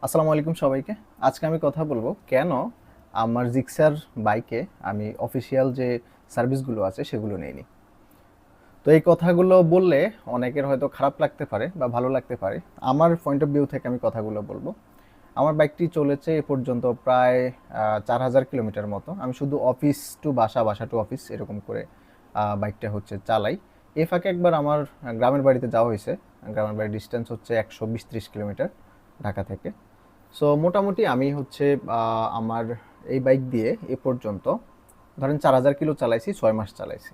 আসসালামু আলাইকুম সবাইকে। আজকে আমি কথা বলবো কেন আমার জিক্সার বাইকে আমি অফিসিয়াল যে সার্ভিসগুলো আছে সেগুলো নেইনি। তো এই কথাগুলো বললে অনেকের হয়তো খারাপ লাগতে পারে বা ভালো লাগতে পারে। আমার পয়েন্ট অফ ভিউ থেকে আমি কথাগুলো বলবো। আমার বাইকটি চলেছে এ পর্যন্ত প্রায় 4000 কিলোমিটার মতো। আমি শুধু অফিস টু বাসা, বাসা টু অফিস এরকম করে বাইকটা হচ্ছে চালাই। এ ফাঁকে একবার আমার গ্রামের বাড়িতে যাওয়া হয়েছে। গ্রামের বাড়ির ডিস্টেন্স হচ্ছে 120-30 কিলোমিটার ঢাকা থেকে। সো মোটামুটি আমি হচ্ছে আমার এই বাইক দিয়ে এ পর্যন্ত ধরেন 4000 কিলো চালাইছি, 6 মাস চালাইছি।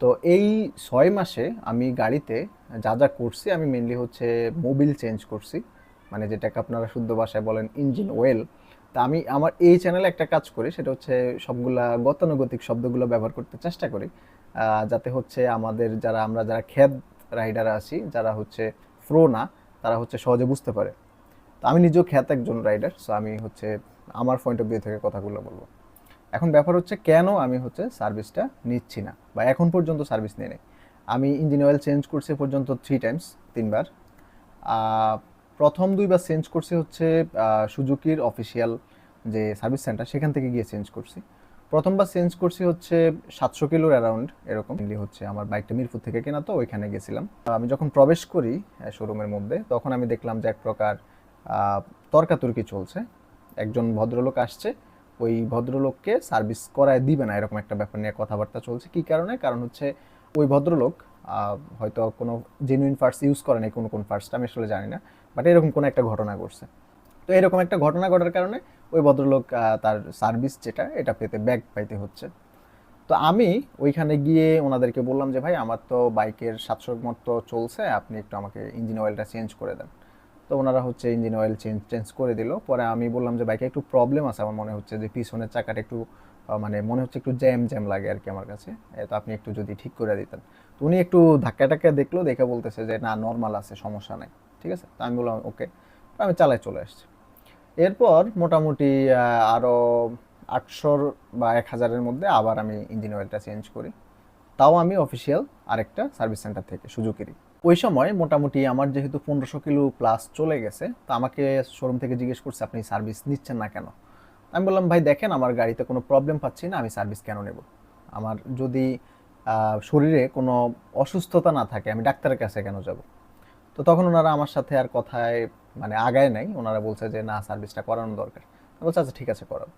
তো এই 6 মাসে আমি গাড়িতে যা যা করছি, আমি মেনলি হচ্ছে মোবিল চেঞ্জ করছি, মানে যেটাকে আপনারা শুদ্ধ ভাষায় বলেন ইঞ্জিন ওয়েল। তা আমি আমার এই চ্যানেলে একটা কাজ করি, সেটা হচ্ছে সবগুলা গতানুগতিক শব্দগুলো ব্যবহার করতে চেষ্টা করি, যাতে হচ্ছে আমরা যারা খ্যাত রাইডার আছি, যারা হচ্ছে প্রো না, তারা হচ্ছে সহজে বুঝতে পারে। তো আমি নিজেও খ্যাত একজন রাইডার, সো আমি হচ্ছে আমার পয়েন্ট অফ ভিউ থেকে কথাগুলো বলবো। এখন ব্যাপার হচ্ছে কেন আমি হচ্ছে সার্ভিসটা নিচ্ছি না বা এখন পর্যন্ত সার্ভিস নিয়ে নেই। আমি ইঞ্জিন অয়েল চেঞ্জ করছি পর্যন্ত 3 টাইমস, 3বার। প্রথম 2বার চেঞ্জ করছি হচ্ছে সুজুকির অফিসিয়াল যে সার্ভিস সেন্টার, সেখান থেকে গিয়ে চেঞ্জ করছি। প্রথমবার চেঞ্জ করছি হচ্ছে 700 কিলোর অ্যারাউন্ড এরকম। মেনলি হচ্ছে আমার বাইকটা মিরপুর থেকে কেনা, তো ওইখানে গেছিলাম। আমি যখন প্রবেশ করি শোরুমের মধ্যে, তখন আমি দেখলাম যে এক প্রকার তর্কাতর্কি চলছে। একজন ভদ্রলোক আসছে, ওই ভদ্রলোককে সার্ভিস করায় দিবে না এরকম একটা ব্যাপার নিয়ে কথাবার্তা চলছে। কী কারণে? কারণ হচ্ছে ওই ভদ্রলোক হয়তো কোনো জেনুইন পার্টস ইউজ করে নাই, কোন পার্টসটা আমি আসলে জানি না, বাট এরকম কোনো একটা ঘটনা ঘটছে। তো এরকম একটা ঘটনা ঘটার কারণে ওই ভদ্রলোক তার সার্ভিস যেটা এটা পেতে ব্যাক পাইতে হচ্ছে। তো আমি ওইখানে গিয়ে ওনাদেরকে বললাম যে ভাই, আমার তো বাইকের 700 মতো চলছে, আপনি একটু আমাকে ইঞ্জিন অয়েলটা চেঞ্জ করে দেন। তো ওনারা হচ্ছে ইঞ্জিন অয়েল চেঞ্জ চেঞ্জ করে দিল। পরে আমি বললাম যে বাইকে একটু প্রবলেম আছে, আমার মনে হচ্ছে যে পিছনের চাকাটা একটু মানে মনে হচ্ছে একটু জ্যাম জ্যাম লাগে আর কি আমার কাছে। তো আপনি একটু যদি ঠিক করে দিতেন। তো উনি একটু ধাক্কা টাক্কা দেখলো, দেখে বলতেছে যে না, নর্মাল আছে, সমস্যা নাই, ঠিক আছে। তো আমি বললাম ওকে। আমি চালায় চলে আসছি। এরপর মোটামুটি আরও 800 বা 1000-এর মধ্যে আবার আমি ইঞ্জিন অয়েলটা চেঞ্জ করি, তাও আমি অফিসিয়াল আরেকটা সার্ভিস সেন্টার থেকে, সুজুকিরই। ওই সময় মোটামুটি আমার যেহেতু 1500 কিলো প্লাস চলে গেছে, তো আমাকে শোরুম থেকে জিজ্ঞেস করছে আপনি সার্ভিস নিচ্ছেন না কেন। আমি বললাম ভাই দেখেন, আমার গাড়িতে কোনো প্রবলেম পাচ্ছি না, আমি সার্ভিস কেন নেব? আমার যদি শরীরে কোনো অসুস্থতা না থাকে, আমি ডাক্তারের কাছে কেন যাব? তো তখন ওনারা আমার সাথে আর কথায় মানে আগায় নাই। ওনারা বলছে যে না, সার্ভিসটা করানো দরকার। আমি বলছি আচ্ছা ঠিক আছে, করাবো।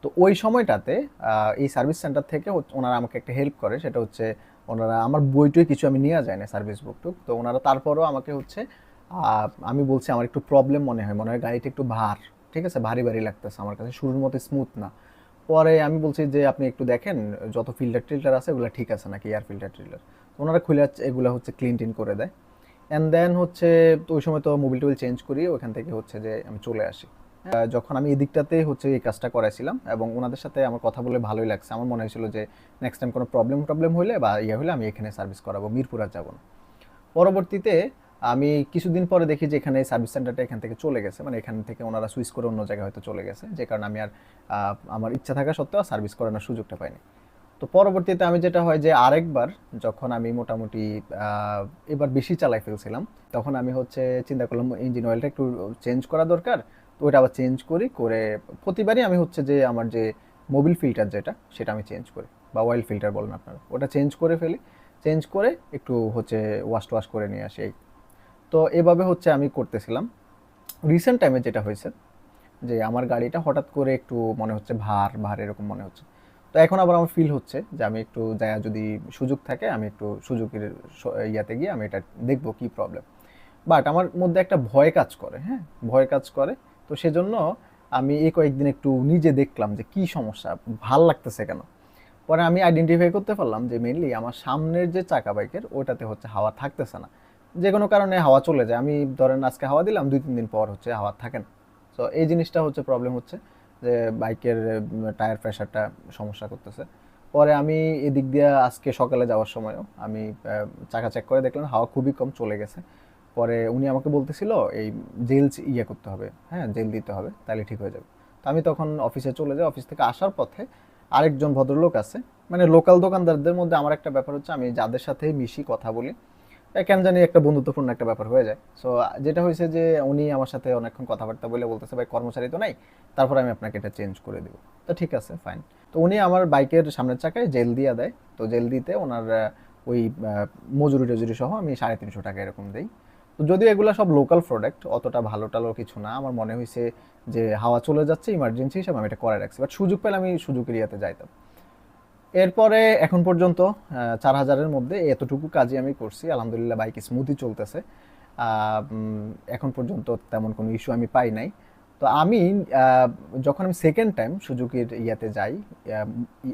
তো ওই সময়টাতে এই সার্ভিস সেন্টার থেকে ওনারা আমাকে একটা হেল্প করে, সেটা হচ্ছে ওনারা আমার বইটই কিছু আমি নিয়ে যাই না, সার্ভিস বুকটুক। তো ওনারা তারপরও আমাকে হচ্ছে আমি বলছি আমার একটু প্রবলেম মনে হয় গাড়িটা একটু ভার, ঠিক আছে, ভারী ভারী লাগতেছে আমার কাছে, শুরুর মতো স্মুথ না। পরে আমি বলছি যে আপনি একটু দেখেন যত ফিল্টার টিল্টার আছে ওগুলো ঠিক আছে নাকি, এয়ার ফিল্টার টিল্টার। ওনারা খুলে এগুলো হচ্ছে ক্লিন টিন করে দেয়। অ্যান্ড দেন হচ্ছে, তো ওই সময় তো মোবিল টোবিল চেঞ্জ করি, ওখান থেকে হচ্ছে যে আমি চলে আসি। যখন আমি এই দিকটাতে হচ্ছে এই কাজটা করাইছিলাম এবং ওনাদের সাথে আমার কথা বলে ভালোই লাগছে, আমার মনে হয়েছিল যে নেক্সট টাইম কোনো প্রবলেম টবলেম হলে বা ইয়ে হলে আমি এখানে সার্ভিস করাবো, মিরপুর আর যাবো না। পরবর্তীতে আমি কিছুদিন পরে দেখি যে এখানে সার্ভিস সেন্টারটা এখান থেকে চলে গেছে, মানে এখান থেকে ওনারা সুইচ করে অন্য জায়গায় হয়তো চলে গেছে, যে কারণে আমি আর আমার ইচ্ছা থাকা সত্ত্বেও সার্ভিস করানোর সুযোগটা পাইনি। তো পরবর্তীতে আমি যেটা হয় যে আরেকবার যখন আমি মোটামুটি এবার বেশি চালাই ফেলছিলাম, তখন আমি হচ্ছে চিন্তা করলাম ইঞ্জিন অয়েলটা একটু চেঞ্জ করা দরকার। তো ওইটা আবার চেঞ্জ করে প্রতিবারই আমি হচ্ছে যে আমার যে মোবিল ফিল্টার যেটা, সেটা আমি চেঞ্জ করি, বা অয়েল ফিল্টার বলেন আপনারা, ওটা চেঞ্জ করে ফেলি। চেঞ্জ করে একটু হচ্ছে ওয়াশ টোয়াশ করে নিয়ে আসি এই। তো এভাবে হচ্ছে আমি করতেছিলাম। রিসেন্ট টাইমে যেটা হয়েছে যে আমার গাড়িটা হঠাৎ করে একটু মনে হচ্ছে ভার ভার এরকম মনে হচ্ছে। তো এখন আবার আমার ফিল হচ্ছে যে আমি একটু যায়া, যদি সুযোগ থাকে আমি একটু সুযোগের ইয়াতে গিয়ে আমি এটা দেখবো কি প্রবলেম। বাট আমার মধ্যে একটা ভয় কাজ করে, হ্যাঁ, ভয় কাজ করে। তো সেজন্য আমি এই কয়েকদিন একটু নিজে দেখলাম যে কি সমস্যা, ভাল লাগতেছে কেন। পরে আমি আইডেন্টিফাই করতে পারলাম যে মেইনলি আমার সামনের যে চাকা বাইকের ওটাতে হচ্ছে হাওয়া থাকতেছে না। যে কোনো কারণে হাওয়া চলে যায়, আমি ধরেন আজকে হাওয়া দিলাম, 2-3 দিন পর হচ্ছে হাওয়া থাকে না। সো এই জিনিসটা হচ্ছে প্রবলেম হচ্ছে, যে বাইকের টায়ার প্রেশারটা সমস্যা করতেছে। পরে আমি এদিক দিয়ে আজকে সকালে যাওয়ার সময়ও আমি চাকা চেক করে দেখলাম হাওয়া খুবই কম, চলে গেছে। পরে উনি আমাকে বলতেছিল এই জেল ইয়ে করতে হবে, হ্যাঁ জেল দিতে হবে, তাহলে ঠিক হয়ে যাবে। তো আমি তখন অফিসে চলে যাই। অফিস থেকে আসার পথে আরেকজন ভদ্রলোক আছে, মানে লোকাল দোকানদারদের মধ্যে আমার একটা ব্যাপার হচ্ছে, আমি যাদের সাথে মিশি কথা বলি, কেন জানি একটা বন্ধুত্বপূর্ণ একটা ব্যাপার হয়ে যায়। সো যেটা হয়েছে যে উনি আমার সাথে অনেকক্ষণ কথাবার্তা বলে বলতেছে, ভাই কর্মচারী তো নাই, তারপর আমি আপনাকে এটা চেঞ্জ করে দেবো। তো ঠিক আছে, ফাইন। তো উনি আমার বাইকের সামনের চাকায় জেল দিয়ে দেয়। তো জেল দিতে ওনার ওই মজুরি টজুরি সহ আমি 350 টাকা এরকম দেই। তো যদিও এগুলো সব লোকাল প্রোডাক্ট, অতটা ভালো টালো কিছু না, আমার মনে হয়েছে যে হাওয়া চলে যাচ্ছে ইমার্জেন্সি হিসাবে আমি এটা করে রাখছি, বাট সুযোগ পেলে আমি সুযোগের ইয়াতে যাইতাম। এরপরে এখন পর্যন্ত 4000-এর মধ্যে এতটুকু কাজই আমি করছি, আলহামদুলিল্লাহ বাইক স্মুথই চলতেছে। এখন পর্যন্ত তেমন কোনো ইস্যু আমি পাই নাই। তো আমি যখন আমি সেকেন্ড টাইম সুজুকির ইয়াতে যাই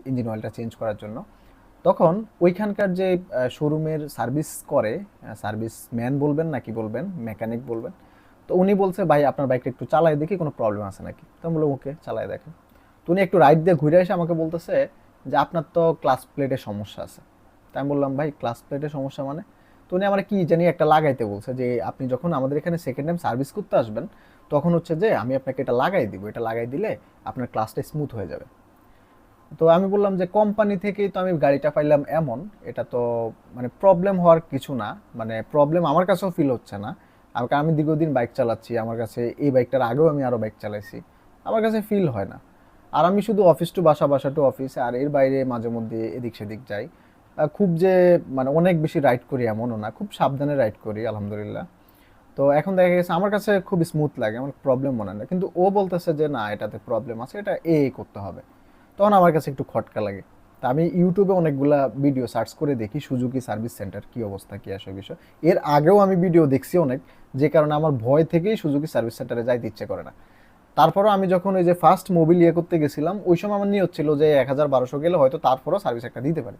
ইঞ্জিন অয়েলটা চেঞ্জ করার জন্য, তখন ওইখানকার যে শোরুমের সার্ভিস করে, সার্ভিস ম্যান বলবেন নাকি বলবেন, মেকানিক বলবেন, তো উনি বলছে ভাই আপনার বাইকটা একটু চালায় দেখি কোনো প্রবলেম আছে নাকি। তো আমি বললাম ওকে চালায় দেখেন। তো উনি একটু রাইড দিয়ে ঘুরে এসে আমাকে বলতেছে যে আপনার তো ক্লাস প্লেটের সমস্যা আছে। তাই আমি বললাম ভাই ক্লাস প্লেটের সমস্যা মানে? তো উনি আমার কি জানি একটা লাগাইতে বলছে, যে আপনি যখন আমাদের এখানে সেকেন্ড টাইম সার্ভিস করতে আসবেন তখন হচ্ছে যে আমি আপনাকে এটা লাগাই দিব, এটা লাগাই দিলে আপনার ক্লাসটা স্মুথ হয়ে যাবে। তো আমি বললাম যে কোম্পানি থেকেই তো আমি গাড়িটা পাইলাম এমন, এটা তো মানে প্রবলেম হওয়ার কিছু না, মানে প্রবলেম আমার কাছেও ফিল হচ্ছে না। আমি দীর্ঘদিন বাইক চালাচ্ছি, আমার কাছে এই বাইকটার আগেও আমি আরও বাইক চালাইছি, আমার কাছে ফিল হয় না। আর আমি শুধু অফিস টু বাসা, বাসা টু অফিস, আর এর বাইরে মাঝে মধ্যে এদিক সেদিক যাই। খুব যে মানে অনেক বেশি রাইড করি এমনও না, খুব সাবধানে রাইড করি আলহামদুলিল্লাহ। তো এখন দেখা গেছে আমার কাছে খুব স্মুথ লাগে, আমার প্রবলেম মনে হয় না। কিন্তু ও বলতেছে যে না এটাতে প্রবলেম আছে, এটা করতে হবে। তখন আমার কাছে একটু খটকা লাগে। তা আমি ইউটিউবে অনেকগুলা ভিডিও সার্চ করে দেখি সুজুকি সার্ভিস সেন্টার কী অবস্থা, কী আসে বিষয়। এর আগেও আমি ভিডিও দেখছি অনেক, যে কারণে আমার ভয় থেকেই সুজুকি সার্ভিস সেন্টারে যাইতে ইচ্ছে করে না। তারপরও আমি যখন ওই যে ফার্স্ট মোবিল করতে গেছিলাম, ওই সময় আমার নিয়ত ছিল যে 1000-1200 গেলে হয়তো তারপরও সার্ভিস একটা দিতে পারি।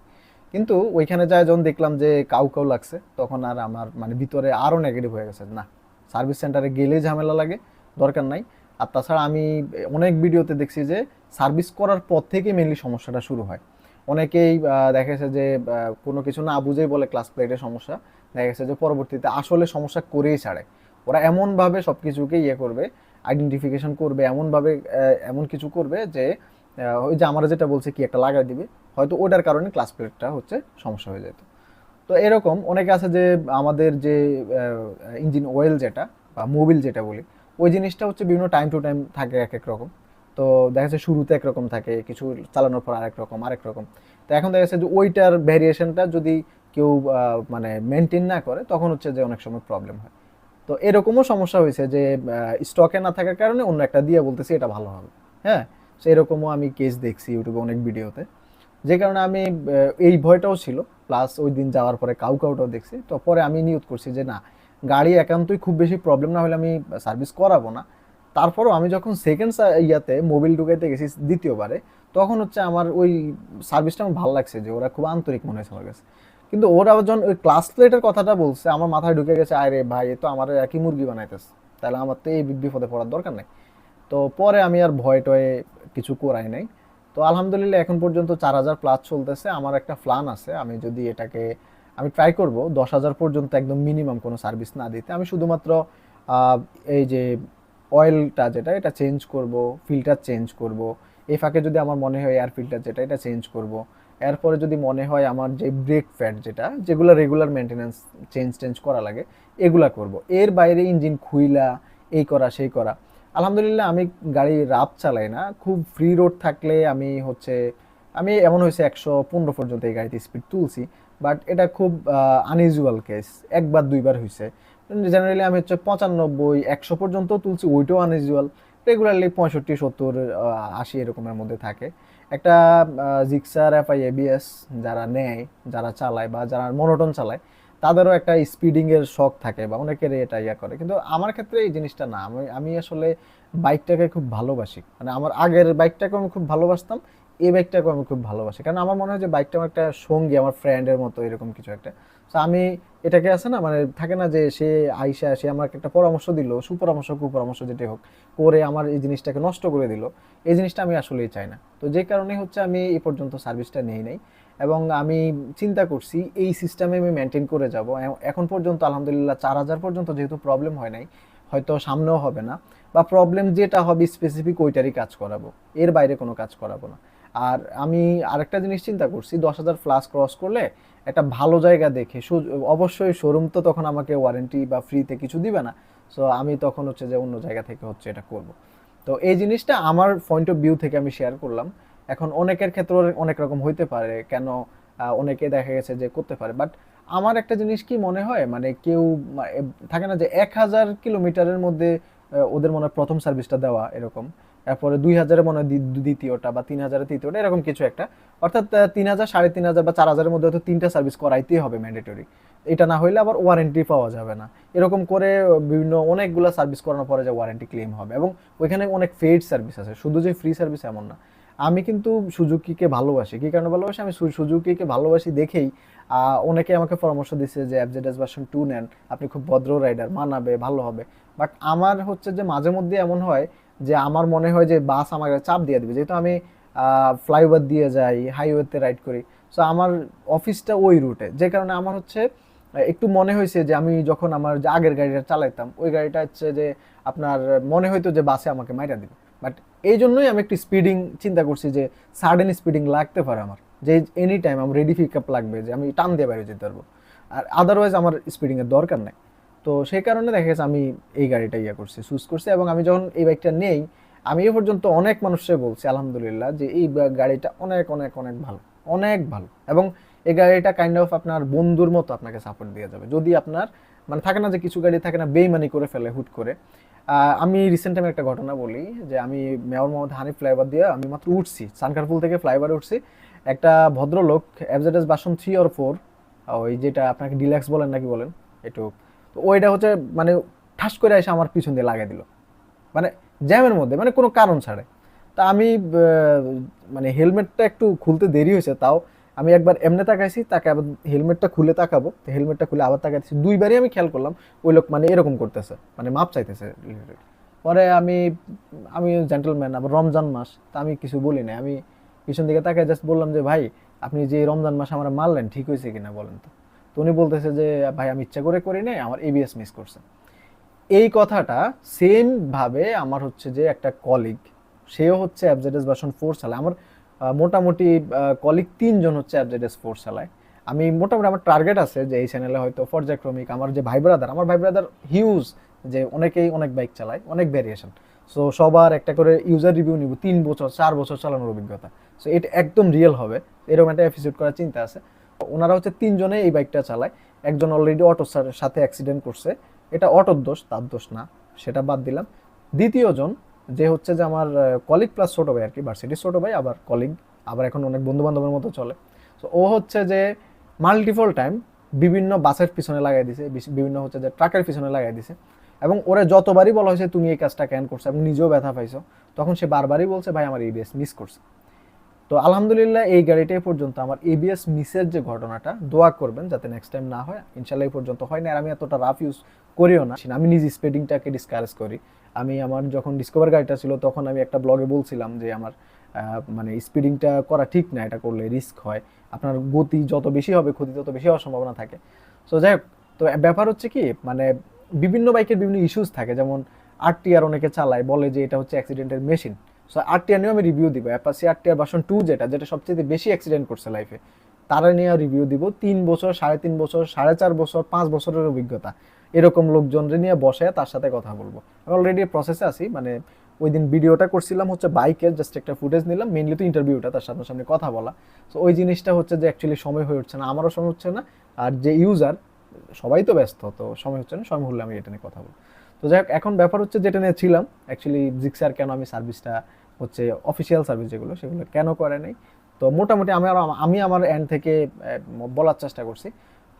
কিন্তু ওইখানে যায় যখন দেখলাম যে কাউ কাউ লাগছে, তখন আর আমার মানে ভিতরে আরও নেগেটিভ হয়ে গেছে, না সার্ভিস সেন্টারে গেলেই ঝামেলা লাগে, দরকার নাই। আর তাছাড়া আমি অনেক ভিডিওতে দেখছি যে সার্ভিস করার পর থেকে মেনলি সমস্যাটা শুরু হয়। অনেকেই দেখা গেছে যে কোনো কিছু না বুঝেই বলে ক্লাস প্লেটের সমস্যা, দেখা গেছে যে পরবর্তীতে আসলে সমস্যা করেই ছাড়ে। ওরা এমনভাবে সব কিছুকে করবে, আইডেন্টিফিকেশন করবে এমনভাবে, এমন কিছু করবে যে ওই যে আমরা যেটা বলছে কি একটা লাগাই দিবে, হয়তো ওটার কারণে ক্লাস প্লেটটা হচ্ছে সমস্যা হয়ে যেত। তো এরকম অনেকে আছে যে আমাদের যে ইঞ্জিন অয়েল যেটা বা মোবিল যেটা বলি, ওই জিনিসটা হচ্ছে বিভিন্ন টাইম টু টাইম থাকে এক এক রকম। তো দেখা যাচ্ছে শুরুতে একরকম থাকে, কিছু চালানোর পর আরেক রকম। তো এখন দেখা যাচ্ছে যে ওইটার ভ্যারিয়েশনটা যদি কেউ মানে মেনটেন না করে, তখন হচ্ছে যে অনেক সময় প্রবলেম হয়। তো এরকমও সমস্যা হয়েছে যে স্টকে না থাকার কারণে অন্য একটা দিয়ে বলতেছি এটা ভালো হবে। হ্যাঁ, সো এরকমও আমি কেস দেখছি ইউটিউবে অনেক ভিডিওতে, যে কারণে আমি এই ভয়টাও ছিল। প্লাস ওই দিন যাওয়ার পরে কাউটাও দেখছি, তো পরে আমি নিয়ত করছি যে না, গাড়ি একান্তই খুব বেশি প্রবলেম না হলে আমি সার্ভিস করাবো না। তারপরও আমি যখন সেকেন্ড মোবিল ঢুকাইতে গেছি দ্বিতীয়বারে, তখন হচ্ছে আমার ওই সার্ভিসটা আমার ভালো লাগছে, যে ওরা খুব আন্তরিক মনে হয়েছে আমার কাছে। কিন্তু ওরা যখন ওই ক্লাস প্লেটের কথাটা বলছে, আমার মাথায় ঢুকে গেছে আরে ভাই এ তো আমার একই মুরগি বানাইতেছে, তাহলে আমার তো এই বিপদে পড়ার দরকার নেই। তো পরে আমি আর ভয় টয়ে কিছু করাই নাই। তো আলহামদুলিল্লাহ এখন পর্যন্ত 4000+ চলতেছে। আমার একটা প্ল্যান আছে, আমি যদি এটাকে আমি ট্রাই করব 10,000 পর্যন্ত একদম মিনিমাম কোনো সার্ভিস না দিতে। আমি শুধুমাত্র এই যে অয়েলটা যেটা এটা চেঞ্জ করব, ফিল্টার চেঞ্জ করব, এই ফাঁকে যদি আমার মনে হয় এয়ার ফিল্টার যেটা এটা চেঞ্জ করব। এরপরে যদি মনে হয় আমার যে ব্রেক প্যাড যেগুলো রেগুলার মেনটেন্যান্স চেঞ্জ করা লাগে, এগুলা করব। এর বাইরে ইঞ্জিন খুইলা এই করা সেই করা, আলহামদুলিল্লাহ আমি গাড়ি রাফ চালাই না। খুব ফ্রি রোড থাকলে আমি এমন হয়েছে 115 পর্যন্ত এই গাড়িতে স্পিড তুলছি। বাট এটা খুব আনইউজুয়াল কেস, একবার দুইবার হয়েছে। জেনারেলি আমি হচ্ছে 95-100 পর্যন্ত তুলছি, ওইটাও আনইউজুয়াল। রেগুলারলি 65, 70, 80 এরকমের মধ্যে থাকে। একটা জিক্সার এফআই এবিএস যারা নেয়, যারা চালায় বা যারা মনোটন চালায়, তাদেরও একটা স্পিডিং এর শখ থাকে বা অনেকের এটা করে। কিন্তু আমার ক্ষেত্রে এই জিনিসটা না, আমি আসলে বাইকটাকে খুব ভালোবাসি, মানে আমার আগের বাইকটাকে আমি খুব ভালোবাসতাম, এই বাইকটাকে আমি খুব ভালোবাসি, কারণ আমার মনে হয় যে বাইকটা আমার একটা সঙ্গী, আমার ফ্রেন্ডের মতো এরকম কিছু একটা। তো আমি এটাকে আছে না, মানে থাকে না যে সে আমাকে একটা পরামর্শ দিল, সুপরামর্শ কুপরামর্শ যেটাই হোক, করে আমার এই জিনিসটাকে নষ্ট করে দিল, এই জিনিসটা আমি আসলেই চাই না। তো যে কারণে হচ্ছে আমি এই পর্যন্ত সার্ভিসটা নেই নাই, এবং আমি চিন্তা করছি এই সিস্টেমে আমি মেনটেন করে যাব। এখন পর্যন্ত আলহামদুলিল্লাহ 4000 পর্যন্ত যেহেতু প্রবলেম হয় নাই, হয়তো সামনেও হবে না, বা প্রবলেম যেটা হবে স্পেসিফিক ওইটারই কাজ করাবো, এর বাইরে কোনো কাজ করাবো না। আর আমি আরেকটা জিনিস চিন্তা করছি, 10,000 প্লাস ক্রস করলে একটা ভালো জায়গা দেখে, অবশ্যই শোরুম তো তখন আমাকে ওয়ারেন্টি বা ফ্রিতে কিছু দিবে না। সো আমি তখন হচ্ছে যে অন্য জায়গা থেকে হচ্ছে এটা করব। তো এই জিনিসটা আমার পয়েন্ট অফ ভিউ থেকে আমি শেয়ার করলাম। এখন অনেকের ক্ষেত্রে অনেক রকম হইতে পারে, কেন অনেকে দেখা গেছে যে করতে পারে, বাট আমার একটা জিনিস কি মনে হয়, মানে কেউ থাকে না যে 1,000 কিলোমিটারের মধ্যে ওদের মনে হয় প্রথম সার্ভিসটা দেওয়া এরকম, তারপরে 2,000 মনে হয় দ্বিতীয়টা, বা 3,000 তৃতীয়টা, এরকম কিছু একটা। অর্থাৎ 3,000, 3,500 বা 4,000-এর মধ্যে হয়তো 3টা সার্ভিস করাইতেই হবে ম্যান্ডেটরি। এটা না হইলে আবার ওয়ারেন্টি পাওয়া যাবে না। এরকম করে বিভিন্ন অনেকগুলো সার্ভিস করানোর পরে যে ওয়ারেন্টি ক্লেম হবে, এবং ওইখানে অনেক পেইড সার্ভিস আছে, শুধু যে ফ্রি সার্ভিস এমন না। আমি কিন্তু সুজুকিকে ভালোবাসি। কি কারণে ভালোবাসি? আমি সুজুকিকে ভালোবাসি দেখেই অনেকে আমাকে পরামর্শ দিচ্ছে যে এফজেডএস ভার্সন 2 নেন, আপনি খুব ভদ্র রাইডার, মানাবে, ভালো হবে। বাট আমার হচ্ছে যে মাঝে মধ্যে এমন হয় যে আমার মনে হয় যে বাস আমাকে চাপ দিয়ে দেবে, যেহেতু আমি ফ্লাইওভার দিয়ে যাই, হাইওয়েতে রাইড করি। সো আমার অফিসটা ওই রুটে, যে কারণে আমার হচ্ছে একটু মনে হয়েছে যে আমি যখন আমার যে আগের গাড়িটা চালাইতাম, ওই গাড়িটা হচ্ছে যে আপনার মনে হইতো যে বাসে আমাকে মাইরা দিবে। বাট এই জন্যই আমি একটু স্পিডিং চিন্তা করছি, যে সাডেন স্পিডিং লাগতে পারে আমার, যে এনি টাইম আমার রেডি পিক আপ লাগবে, যে আমি টান দিয়ে বাইরে যেতে পারবো, আর আদারওয়াইজ আমার স্পিডিংয়ের দরকার নাই। তো সেই কারণে দেখা গেছে আমি এই গাড়িটা করছি, চুজ করছি। এবং আমি যখন এই বাইকটা নেই, আমি এ পর্যন্ত অনেক মানুষকে বলছি আলহামদুলিল্লাহ যে এই গাড়িটা অনেক অনেক অনেক ভালো, অনেক ভালো। এবং এই গাড়িটা কাইন্ড অফ আপনার বন্ধুর মতো আপনাকে সাপোর্ট দিয়ে যাবে, যদি আপনার মানে থাকে না যে কিছু গাড়ি থাকে না বেইমানি করে ফেলে হুট করে। আমি রিসেন্ট টাইমে একটা ঘটনা বলি, যে আমি মেয়র মোহাম্মদ হানিফ ফ্লাইওভার দিয়ে আমি মাত্র উঠছি, সানকারপুল থেকে ফ্লাইওভারে উঠছি। একটা ভদ্রলোক এফজেডএস ভার্সন 3 or 4, ওই যেটা আপনাকে ডিলাক্স বলেন নাকি বলেন একটু, তো ওইটা হচ্ছে মানে ঠাস করে এসে আমার পিছন দিয়ে লাগাই দিল, মানে জ্যামের মধ্যে, মানে কোনো কারণ ছাড়াই। তা আমি মানে হেলমেটটা একটু খুলতে দেরি হয়েছে, তাও আমি একবার এমনি তাকাইছি, তাকে আবার হেলমেটটা খুলে তাকাবো, তো হেলমেটটা খুলে আবার তাকাইছি, দুইবারই আমি খেয়াল করলাম ওই লোক মানে এরকম করতেছে, মানে মাপ চাইতেছে। পরে আমি আমি জেন্টলম্যান, আবার রমজান মাস, তা আমি কিছু বলি না, আমি পিছন দিকে তাকাই জাস্ট বললাম যে ভাই, আপনি যে রমজান মাস আমার মারলেন ঠিক হয়েছে কিনা বলেন তো। তো উনি বলতেছে যে ভাই আমি ইচ্ছা করে করি নাই, আমার এবিএস মিস করছে। এই কথাটা সেম ভাবে আমার হচ্ছে যে একটা কলিগ, সেও হচ্ছে এফজেডএস ভার্সন 4 চালায়। আমার মোটামুটি কলিগ 3 জন হচ্ছে এফজেডএস 4 চালায়। আমি মোটামুটি আমার টার্গেট আছে যে এই চ্যানেলে হয়তো পর্যায়ক্রমিক আমার যে আমার ভাই ব্রাদার হিউজ, যে অনেকেই অনেক বাইক চালায়, অনেক ভ্যারিয়েশন। সো সবার একটা করে ইউজার রিভিউ নিব, 3 বছর 4 বছর চালানোর অভিজ্ঞতা। সো এটা একদম রিয়েল হবে, এরকম একটা এপিসোড করার চিন্তা আছে। ওনারা হচ্ছে 3 জনে এই বাইকটা চালায়। একজন অলরেডি অটোর সাথে অ্যাক্সিডেন্ট করছে, এটা অটোর দোষ, তার দোষ না, সেটা বাদ দিলাম। দ্বিতীয় জন, যে হচ্ছে যে আমার কলিগ প্লাস ছোট ভাই আর কি, ভার্সিটির ছোট ভাই, আবার কলিগ, আবার এখন অনেক বন্ধু বান্ধবের মতো চলে। তো ও হচ্ছে যে মাল্টিপল টাইম বিভিন্ন বাসের পিছনে লাগাই দিছে, বিভিন্ন হচ্ছে যে ট্রাকের পিছনে লাগাই দিছে। এবং ওরা যতবারই বলা হয়েছে তুমি এই কাজটা কেন করছো, এবং নিজেও ব্যথা পাইছো, তখন সে বারবারই বলছে ভাই আমার এবিএস মিস করছে। তো আলহামদুলিল্লাহ এই গাড়িটাই পর্যন্ত আমার এবিএস মিসের যে ঘটনাটা, দোয়া করবেন যাতে নেক্সট টাইম না হয়, ইনশাল্লাহ এই পর্যন্ত হয় না। আর আমি এতটা রাফ ইউজ করিও না, আমি নিজে স্পিডিংটাকে ডিসকারেজ করি। আমি আমার যখন ডিসকভার গাড়িটা ছিল তখন আমি একটা ব্লগে বলছিলাম যে আমার মানে স্পিডিংটা করা ঠিক না, এটা করলে রিস্ক হয়, আপনার গতি যত বেশি হবে ক্ষতি তত বেশি হওয়ার সম্ভাবনা থাকে। সো যাই হোক, তো ব্যাপার হচ্ছে কি, মানে বিভিন্ন বাইকের বিভিন্ন ইস্যুস থাকে, যেমন আরটিআর অনেকে চালায়, বলে যে এটা হচ্ছে অ্যাক্সিডেন্টের মেশিন। সো আরটিআর নিয়েও আমি রিভিউ দিব, অ্যাপাচি আরটিআর ভার্সন 2 যেটা সবচেয়ে বেশি অ্যাক্সিডেন্ট করছে লাইফে, তারা নিয়ে রিভিউ দিব। 3 বছর, 3.5 বছর, 4.5 বছর, 5 বছরের অভিজ্ঞতা এরকম লোকজনরে নিয়ে বসে তার সাথে কথা বলবো। আমি অলরেডি প্রসেসে আছি, মানে ওই দিন ভিডিওটা করছিলাম হচ্ছে বাইকের, জাস্ট একটা ফুটেজ নিলাম, মেইনলি তো ইন্টারভিউটা, তার সামনে কথা বলা। সো ওই জিনিসটা হচ্ছে যে অ্যাকচুয়ালি সময় হয়ে উঠছে না, আমারও সময় হচ্ছে না, আর যে ইউজার সবাই তো ব্যস্ত, তো সময় হচ্ছে না, সময় হলে আমি এটা নিয়ে কথা বলবো। তো যাই হোক, এখন ব্যাপার হচ্ছে যেটা নিয়ে ছিলাম অ্যাকচুয়ালি, জিক্সার কেন আমি সার্ভিসটা হচ্ছে অফিসিয়াল সার্ভিস যেগুলো সেগুলো কেন করে নাই। তো মোটামুটি আমি আমার এন্ড থেকে বলার চেষ্টা করছি।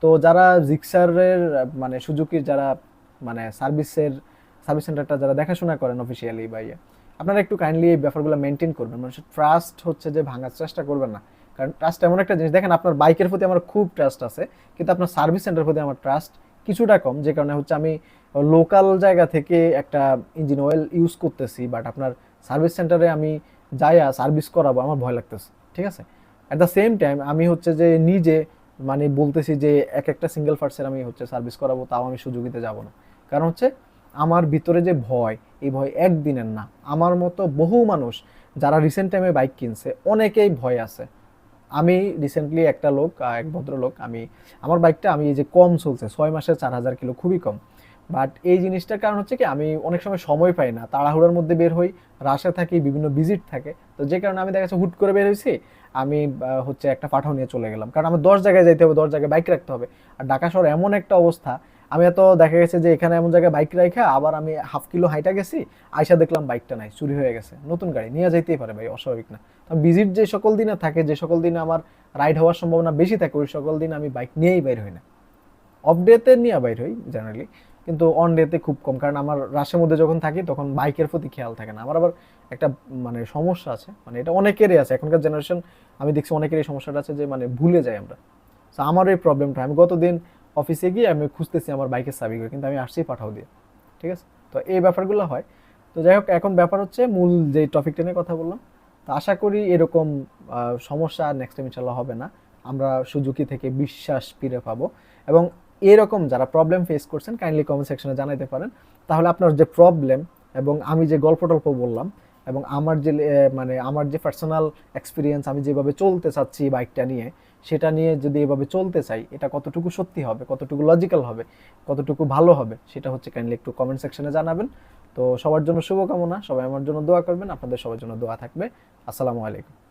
তো যারা জিক্সারের মানে সুজুকির যারা মানে সার্ভিস সেন্টারটা যারা দেখাশোনা করেন অফিসিয়ালি বা আপনারা একটু কাইন্ডলি এই ব্যাপারগুলো মেনটেন করবেন, মানুষের ট্রাস্ট হচ্ছে যে ভাঙার চেষ্টা করবেন না। কারণ ট্রাস্ট এমন একটা জিনিস, দেখেন আপনার বাইকের প্রতি আমার খুব ট্রাস্ট আছে, কিন্তু আপনার সার্ভিস সেন্টারের প্রতি আমার ট্রাস্ট কিছুটা কম, যে কারণে হচ্ছে আমি লোকাল জায়গা থেকে একটা ইঞ্জিন অয়েল ইউজ করতেছি, বাট আপনার সার্ভিস সেন্টারে আমি যাইয়া সার্ভিস করাবো আমার ভয় লাগতেছে, ঠিক আছে। অ্যাট দ্য সেম টাইম আমি হচ্ছে যে নিজে মানে বলতেছি যে একটা সিঙ্গেল পার্টসের আমি হচ্ছে সার্ভিস করাবো, তাও আমি সুযোগিতে যাব না। কারণ হচ্ছে আমার ভিতরে যে ভয়, এই ভয় একদিনের না। আমার মতো বহু মানুষ যারা রিসেন্ট টাইমে বাইক কিনছে অনেকেই ভয় আছে। আমি রিসেন্টলি একটা লোক, এক ভদ্রলোক, আমার বাইকটা আমি এই যে কম চলছে 6 মাসে 4000 কিলো, খুবই কম। বাট এই জিনিসটার কারণ হচ্ছে কি, আমি অনেক সময় সময় পাই না, তাড়াহুড়োর মধ্যে বের হই, রাশে থাকি, বিভিন্ন ভিজিট থাকে, তো যে কারণে আমি দেখা যাচ্ছে হুট করে বের হয়েছি, আমি হচ্ছে একটা পাঠাও নিয়ে চলে গেলাম, কারণ আমার 10 জায়গায় যাইতে হবে, 10 জায়গায় বাইক রাখতে হবে। আর ঢাকা শহর এমন একটা অবস্থা, আমি এত দেখা গেছে যে এখানে এমন জায়গায় বাইক রাখা, আবার আমি হাফ কিলো হাইটা গেছি, আইসা দেখলাম বাইকটা নাই, চুরি হয়ে গেছে। নতুন গাড়ি নিয়ে যাইতেই পারে ভাই, অস্বাভাবিক না। ভিজিট যে সকল দিনে থাকে, যে সকল দিনে আমার রাইড হওয়ার সম্ভাবনা বেশি থাকে, ওই সকল দিন আমি বাইক নিয়েই বের হই না। অফ ডেতে নিয়ে বাইর হই জেনারেলি, কিন্তু অন ডেতে খুব কম, কারণ আমার রাশের মধ্যে যখন থাকি তখন বাইকের প্রতি খেয়াল থাকে না। আমার আবার একটা মানে সমস্যা আছে, মানে এটা অনেকেরই আছে, এখনকার জেনারেশন আমি দেখছি অনেকেরই সমস্যাটা আছে, যে মানে ভুলে যাই আমরা। তো আমার এই প্রবলেমটা, আমি গতদিন অফিসে গিয়ে আমি খুঁজতেছি আমার বাইকের চাবি, কিন্তু আমি আসছি পাঠাও দিয়ে। ঠিক আছে, তো এই ব্যাপারগুলো হয়। তো যাই হোক, এখন ব্যাপার হচ্ছে মূল যে টপিকটা নিয়ে কথা বললাম, তো আশা করি এরকম সমস্যা নেক্সট টাইম ইনশাল্লাহ হবে না। আমরা সুজুকি থেকে বিশ্বাস ফিরে পাবো। এবং এরকম যারা প্রবলেম ফেস করছেন, কাইন্ডলি কমেন্ট সেকশনে জানাতে পারেন। তাহলে আপনার যে প্রবলেম, এবং আমি যে গল্প টল্প বললাম, এবং আমার যে মানে আমার যে পার্সোনাল এক্সপিরিয়েন্স, আমি যেভাবে চলতে চাচ্ছি বাইকটা নিয়ে, সেটা নিয়ে যদি এভাবে চলতে চাই, এটা কতটুকু সত্যি হবে, কতটুকু লজিক্যাল হবে, কতটুকু ভালো হবে, সেটা হচ্ছে কাইন্ডলি একটু কমেন্ট সেকশনে জানাবেন। তো সবার জন্য শুভকামনা, সবাই আমার জন্য দোয়া করবেন, আপনাদের সবার জন্য দোয়া থাকবে। আসসালামু আলাইকুম।